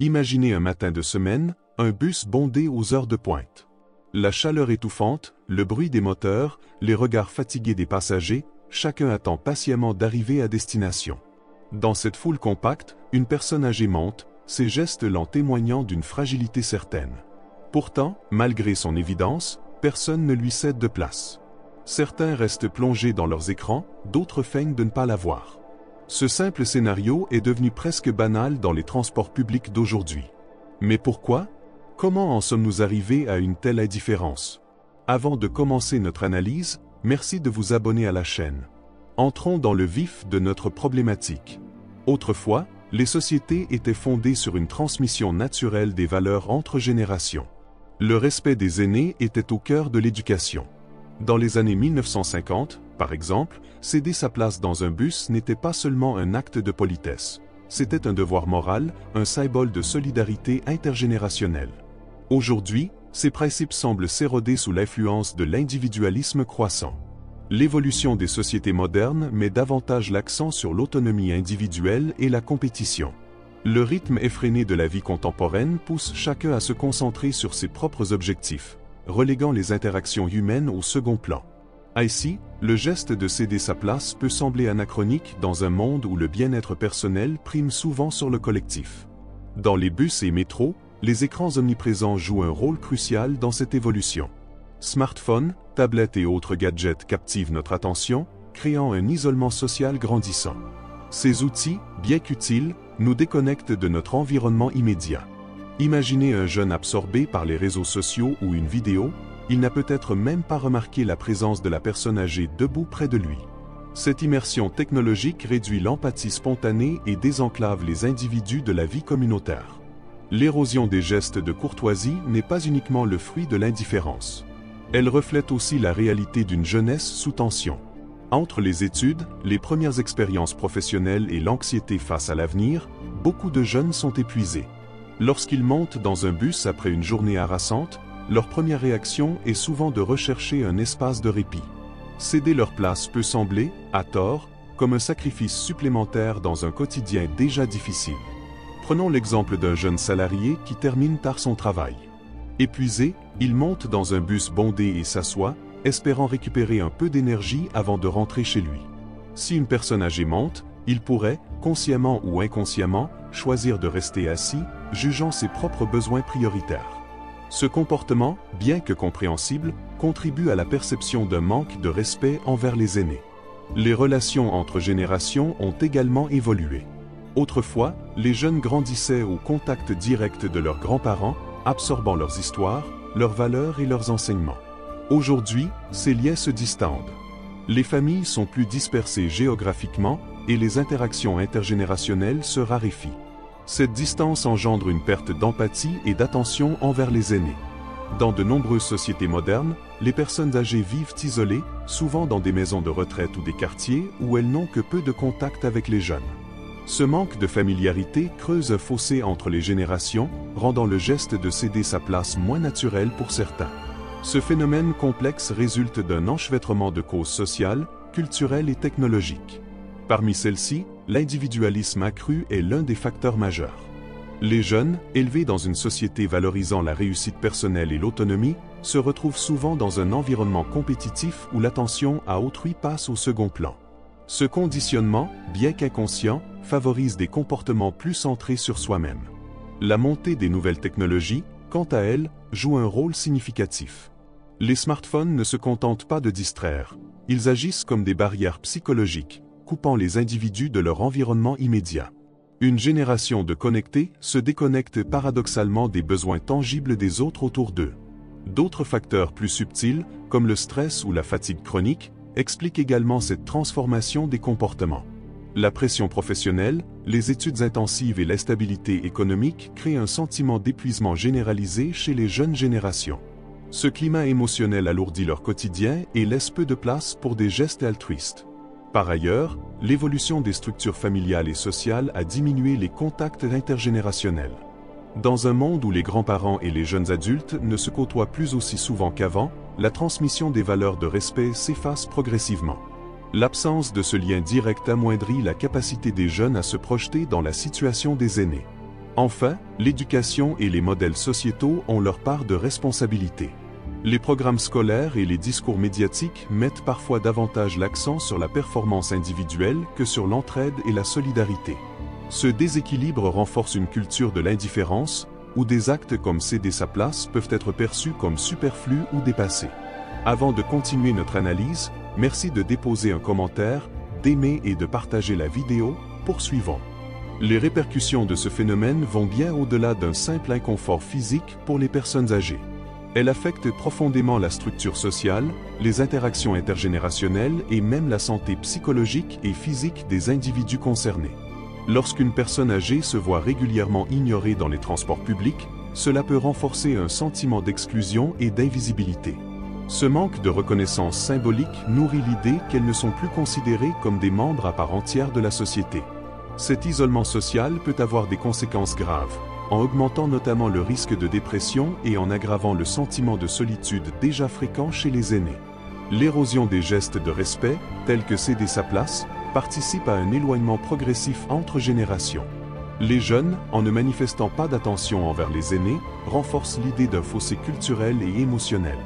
Imaginez un matin de semaine, un bus bondé aux heures de pointe. La chaleur étouffante, le bruit des moteurs, les regards fatigués des passagers, chacun attend patiemment d'arriver à destination. Dans cette foule compacte, une personne âgée monte, ses gestes lents témoignant d'une fragilité certaine. Pourtant, malgré son évidence, personne ne lui cède de place. Certains restent plongés dans leurs écrans, d'autres feignent de ne pas la voir. Ce simple scénario est devenu presque banal dans les transports publics d'aujourd'hui. Mais pourquoi? Comment en sommes-nous arrivés à une telle indifférence? Avant de commencer notre analyse, merci de vous abonner à la chaîne. Entrons dans le vif de notre problématique. Autrefois, les sociétés étaient fondées sur une transmission naturelle des valeurs entre générations. Le respect des aînés était au cœur de l'éducation. Dans les années 1950, par exemple, céder sa place dans un bus n'était pas seulement un acte de politesse. C'était un devoir moral, un symbole de solidarité intergénérationnelle. Aujourd'hui, ces principes semblent s'éroder sous l'influence de l'individualisme croissant. L'évolution des sociétés modernes met davantage l'accent sur l'autonomie individuelle et la compétition. Le rythme effréné de la vie contemporaine pousse chacun à se concentrer sur ses propres objectifs, reléguant les interactions humaines au second plan. Ainsi, le geste de céder sa place peut sembler anachronique dans un monde où le bien-être personnel prime souvent sur le collectif. Dans les bus et métros, les écrans omniprésents jouent un rôle crucial dans cette évolution. Smartphones, tablettes et autres gadgets captivent notre attention, créant un isolement social grandissant. Ces outils, bien qu'utiles, nous déconnectent de notre environnement immédiat. Imaginez un jeune absorbé par les réseaux sociaux ou une vidéo, il n'a peut-être même pas remarqué la présence de la personne âgée debout près de lui. Cette immersion technologique réduit l'empathie spontanée et désenclave les individus de la vie communautaire. L'érosion des gestes de courtoisie n'est pas uniquement le fruit de l'indifférence. Elle reflète aussi la réalité d'une jeunesse sous tension. Entre les études, les premières expériences professionnelles et l'anxiété face à l'avenir, beaucoup de jeunes sont épuisés. Lorsqu'ils montent dans un bus après une journée harassante, leur première réaction est souvent de rechercher un espace de répit. Céder leur place peut sembler, à tort, comme un sacrifice supplémentaire dans un quotidien déjà difficile. Prenons l'exemple d'un jeune salarié qui termine tard son travail. Épuisé, il monte dans un bus bondé et s'assoit, espérant récupérer un peu d'énergie avant de rentrer chez lui. Si une personne âgée monte, il pourrait, consciemment ou inconsciemment, choisir de rester assis, jugeant ses propres besoins prioritaires. Ce comportement, bien que compréhensible, contribue à la perception d'un manque de respect envers les aînés. Les relations entre générations ont également évolué. Autrefois, les jeunes grandissaient au contact direct de leurs grands-parents, absorbant leurs histoires, leurs valeurs et leurs enseignements. Aujourd'hui, ces liens se distendent. Les familles sont plus dispersées géographiquement et les interactions intergénérationnelles se raréfient. Cette distance engendre une perte d'empathie et d'attention envers les aînés. Dans de nombreuses sociétés modernes, les personnes âgées vivent isolées, souvent dans des maisons de retraite ou des quartiers où elles n'ont que peu de contact avec les jeunes. Ce manque de familiarité creuse un fossé entre les générations, rendant le geste de céder sa place moins naturel pour certains. Ce phénomène complexe résulte d'un enchevêtrement de causes sociales, culturelles et technologiques. Parmi celles-ci, l'individualisme accru est l'un des facteurs majeurs. Les jeunes, élevés dans une société valorisant la réussite personnelle et l'autonomie, se retrouvent souvent dans un environnement compétitif où l'attention à autrui passe au second plan. Ce conditionnement, bien qu'inconscient, favorise des comportements plus centrés sur soi-même. La montée des nouvelles technologies, quant à elle, joue un rôle significatif. Les smartphones ne se contentent pas de distraire, ils agissent comme des barrières psychologiques, coupant les individus de leur environnement immédiat. Une génération de connectés se déconnecte paradoxalement des besoins tangibles des autres autour d'eux. D'autres facteurs plus subtils, comme le stress ou la fatigue chronique, expliquent également cette transformation des comportements. La pression professionnelle, les études intensives et l'instabilité économique créent un sentiment d'épuisement généralisé chez les jeunes générations. Ce climat émotionnel alourdit leur quotidien et laisse peu de place pour des gestes altruistes. Par ailleurs, l'évolution des structures familiales et sociales a diminué les contacts intergénérationnels. Dans un monde où les grands-parents et les jeunes adultes ne se côtoient plus aussi souvent qu'avant, la transmission des valeurs de respect s'efface progressivement. L'absence de ce lien direct amoindrit la capacité des jeunes à se projeter dans la situation des aînés. Enfin, l'éducation et les modèles sociétaux ont leur part de responsabilité. Les programmes scolaires et les discours médiatiques mettent parfois davantage l'accent sur la performance individuelle que sur l'entraide et la solidarité. Ce déséquilibre renforce une culture de l'indifférence, où des actes comme céder sa place peuvent être perçus comme superflus ou dépassés. Avant de continuer notre analyse, merci de déposer un commentaire, d'aimer et de partager la vidéo. Poursuivons. Les répercussions de ce phénomène vont bien au-delà d'un simple inconfort physique pour les personnes âgées. Elle affecte profondément la structure sociale, les interactions intergénérationnelles et même la santé psychologique et physique des individus concernés. Lorsqu'une personne âgée se voit régulièrement ignorée dans les transports publics, cela peut renforcer un sentiment d'exclusion et d'invisibilité. Ce manque de reconnaissance symbolique nourrit l'idée qu'elles ne sont plus considérées comme des membres à part entière de la société. Cet isolement social peut avoir des conséquences graves, en augmentant notamment le risque de dépression et en aggravant le sentiment de solitude déjà fréquent chez les aînés. L'érosion des gestes de respect, tels que céder sa place, participe à un éloignement progressif entre générations. Les jeunes, en ne manifestant pas d'attention envers les aînés, renforcent l'idée d'un fossé culturel et émotionnel.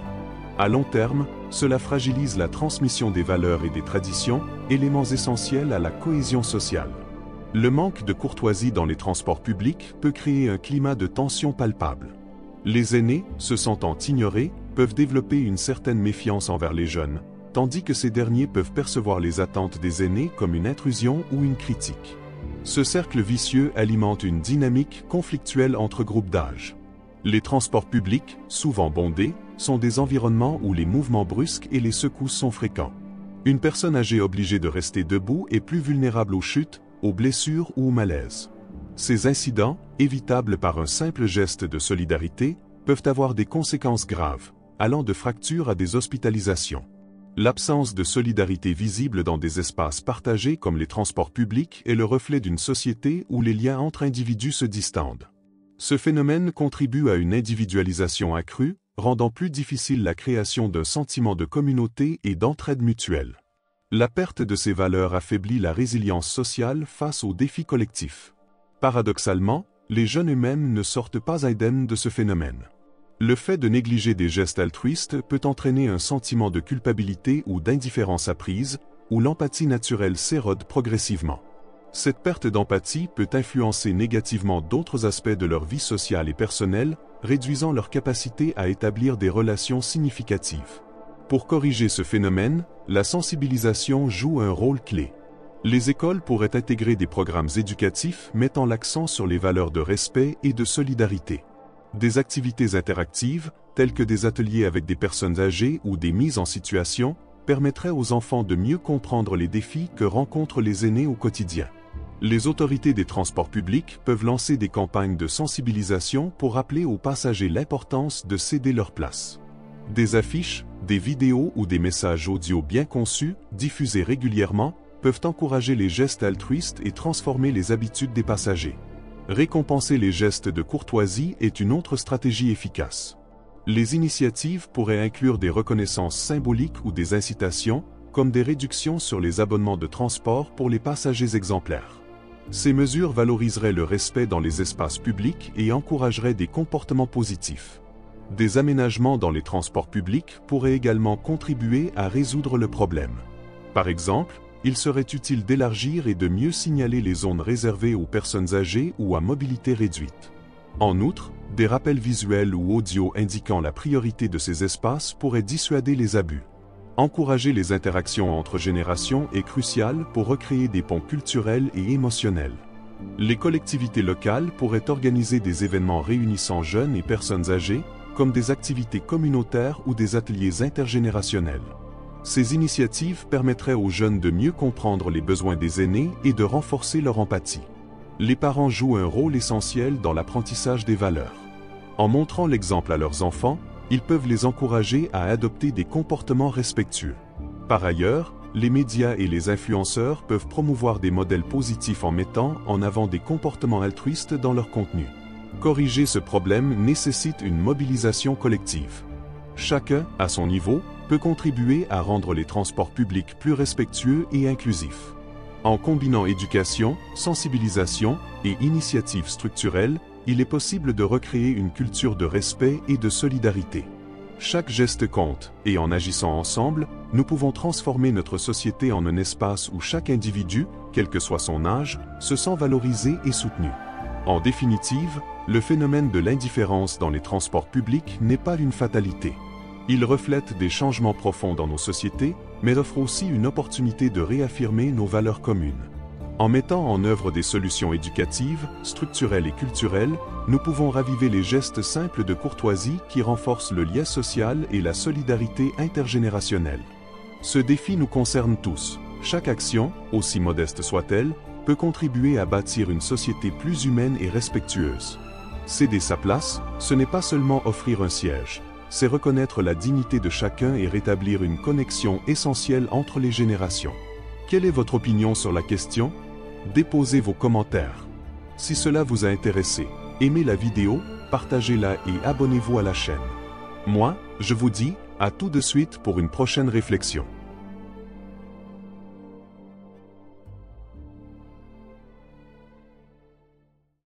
À long terme, cela fragilise la transmission des valeurs et des traditions, éléments essentiels à la cohésion sociale. Le manque de courtoisie dans les transports publics peut créer un climat de tension palpable. Les aînés, se sentant ignorés, peuvent développer une certaine méfiance envers les jeunes, tandis que ces derniers peuvent percevoir les attentes des aînés comme une intrusion ou une critique. Ce cercle vicieux alimente une dynamique conflictuelle entre groupes d'âge. Les transports publics, souvent bondés, sont des environnements où les mouvements brusques et les secousses sont fréquents. Une personne âgée obligée de rester debout est plus vulnérable aux chutes, aux blessures ou au malaise. Ces incidents, évitables par un simple geste de solidarité, peuvent avoir des conséquences graves, allant de fractures à des hospitalisations. L'absence de solidarité visible dans des espaces partagés comme les transports publics est le reflet d'une société où les liens entre individus se distendent. Ce phénomène contribue à une individualisation accrue, rendant plus difficile la création d'un sentiment de communauté et d'entraide mutuelle. La perte de ces valeurs affaiblit la résilience sociale face aux défis collectifs. Paradoxalement, les jeunes eux-mêmes ne sortent pas indemnes de ce phénomène. Le fait de négliger des gestes altruistes peut entraîner un sentiment de culpabilité ou d'indifférence apprise, où l'empathie naturelle s'érode progressivement. Cette perte d'empathie peut influencer négativement d'autres aspects de leur vie sociale et personnelle, réduisant leur capacité à établir des relations significatives. Pour corriger ce phénomène, la sensibilisation joue un rôle clé. Les écoles pourraient intégrer des programmes éducatifs mettant l'accent sur les valeurs de respect et de solidarité. Des activités interactives, telles que des ateliers avec des personnes âgées ou des mises en situation, permettraient aux enfants de mieux comprendre les défis que rencontrent les aînés au quotidien. Les autorités des transports publics peuvent lancer des campagnes de sensibilisation pour rappeler aux passagers l'importance de céder leur place. Des affiches, des vidéos ou des messages audio bien conçus, diffusés régulièrement, peuvent encourager les gestes altruistes et transformer les habitudes des passagers. Récompenser les gestes de courtoisie est une autre stratégie efficace. Les initiatives pourraient inclure des reconnaissances symboliques ou des incitations, comme des réductions sur les abonnements de transport pour les passagers exemplaires. Ces mesures valoriseraient le respect dans les espaces publics et encourageraient des comportements positifs. Des aménagements dans les transports publics pourraient également contribuer à résoudre le problème. Par exemple, il serait utile d'élargir et de mieux signaler les zones réservées aux personnes âgées ou à mobilité réduite. En outre, des rappels visuels ou audio indiquant la priorité de ces espaces pourraient dissuader les abus. Encourager les interactions entre générations est crucial pour recréer des ponts culturels et émotionnels. Les collectivités locales pourraient organiser des événements réunissant jeunes et personnes âgées, comme des activités communautaires ou des ateliers intergénérationnels. Ces initiatives permettraient aux jeunes de mieux comprendre les besoins des aînés et de renforcer leur empathie. Les parents jouent un rôle essentiel dans l'apprentissage des valeurs. En montrant l'exemple à leurs enfants, ils peuvent les encourager à adopter des comportements respectueux. Par ailleurs, les médias et les influenceurs peuvent promouvoir des modèles positifs en mettant en avant des comportements altruistes dans leur contenu. Corriger ce problème nécessite une mobilisation collective. Chacun, à son niveau, peut contribuer à rendre les transports publics plus respectueux et inclusifs. En combinant éducation, sensibilisation et initiatives structurelles, il est possible de recréer une culture de respect et de solidarité. Chaque geste compte, et en agissant ensemble, nous pouvons transformer notre société en un espace où chaque individu, quel que soit son âge, se sent valorisé et soutenu. En définitive, le phénomène de l'indifférence dans les transports publics n'est pas une fatalité. Il reflète des changements profonds dans nos sociétés, mais offre aussi une opportunité de réaffirmer nos valeurs communes. En mettant en œuvre des solutions éducatives, structurelles et culturelles, nous pouvons raviver les gestes simples de courtoisie qui renforcent le lien social et la solidarité intergénérationnelle. Ce défi nous concerne tous. Chaque action, aussi modeste soit-elle, peut contribuer à bâtir une société plus humaine et respectueuse. Céder sa place, ce n'est pas seulement offrir un siège, c'est reconnaître la dignité de chacun et rétablir une connexion essentielle entre les générations. Quelle est votre opinion sur la question? Déposez vos commentaires. Si cela vous a intéressé, aimez la vidéo, partagez-la et abonnez-vous à la chaîne. Moi, je vous dis à tout de suite pour une prochaine réflexion.